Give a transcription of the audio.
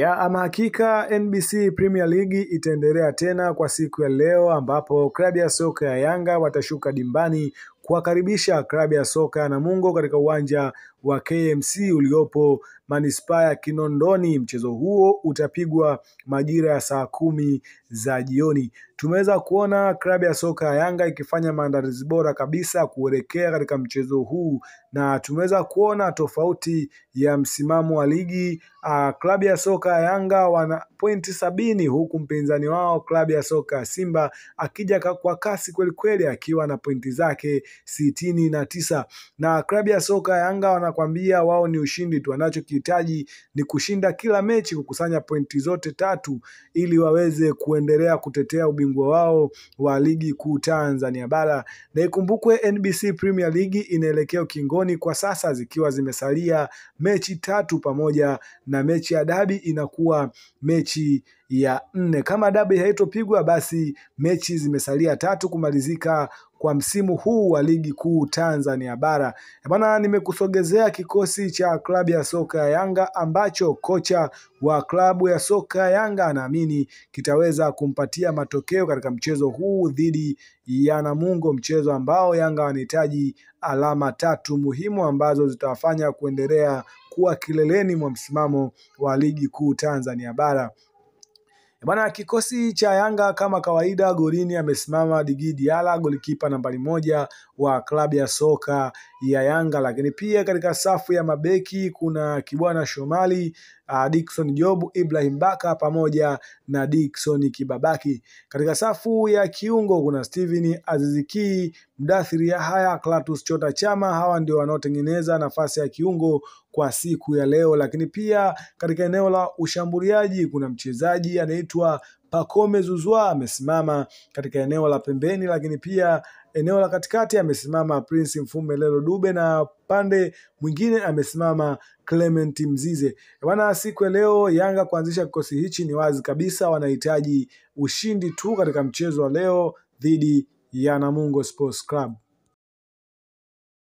Ama hakika NBC Premier League itaendelea tena kwa siku ya leo, ambapo klabu ya soka ya Yanga watashuka dimbani kuwakaribisha klabu ya soka ya Namungo katika uwanja wa KMC uliopo manispaa ya Kinondoni. Mchezo huo utapigwa majira ya saa 10 za jioni. Tumeweza kuona klabu ya soka ya Yanga ikifanya maandalizi bora kabisa kuelekea katika mchezo huu, na tumeweza kuona tofauti ya msimamo wa ligi. Klabu ya soka ya Yanga wana pointi 70 huku mpinzani wao klabu ya soka ya Simba akija kwa kasi kweli kweli akiwa na pointi zake 69. Na klabu ya soka ya Yanga wanakwambia wao ni ushindi tu, wanachokihitaji ni kushinda kila mechi, kukusanya pointi zote 3 ili waweze kuendelea kutetea ubingwa wao wa ligi kuu Tanzania bara. Na ikumbukwe NBC Premier League inaelekea ukingoni kwa sasa, zikiwa zimesalia mechi 3 pamoja na mechi ya dabi inakuwa mechi ya 4. Kama dabi haitopigwa basi mechi zimesalia 3 kumalizika kwa msimu huu wa ligi kuu Tanzania bara. Bwana, nimekusogezea kikosi cha klabu ya soka ya Yanga ambacho kocha wa klabu ya soka ya Yanga anaamini kitaweza kumpatia matokeo katika mchezo huu dhidi ya Namungo, mchezo ambao Yanga wanahitaji alama 3 muhimu ambazo zitawafanya kuendelea kuwa kileleni mwa msimamo wa ligi kuu Tanzania bara. Bwana, kikosi cha Yanga kama kawaida, golini amesimama Djigui Diarra, golikipa nambari 1 wa klabu ya soka ya Yanga. Lakini pia katika safu ya mabeki kuna Kibwana Shomari, Dickson Job, Ibrahim Baka pamoja na Dickson Kibabaki. Katika safu ya kiungo kuna Steven Aziz Ki, Mudathir Yahya, Clatous Chota Chama. Hawa ndio wanaotengeneza nafasi ya kiungo kwa siku ya leo. Lakini pia katika eneo la ushambuliaji kuna mchezaji anaitwa Pacome Zouzoua amesimama katika eneo la pembeni, lakini pia eneo la katikati amesimama Prince Mpumelelo Dube na pande mwingine amesimama Clement Mzize. Bwana, siku ya leo Yanga kuanzisha kikosi hichi ni wazi kabisa wanahitaji ushindi tu katika mchezo wa leo dhidi ya Namungo Sports Club.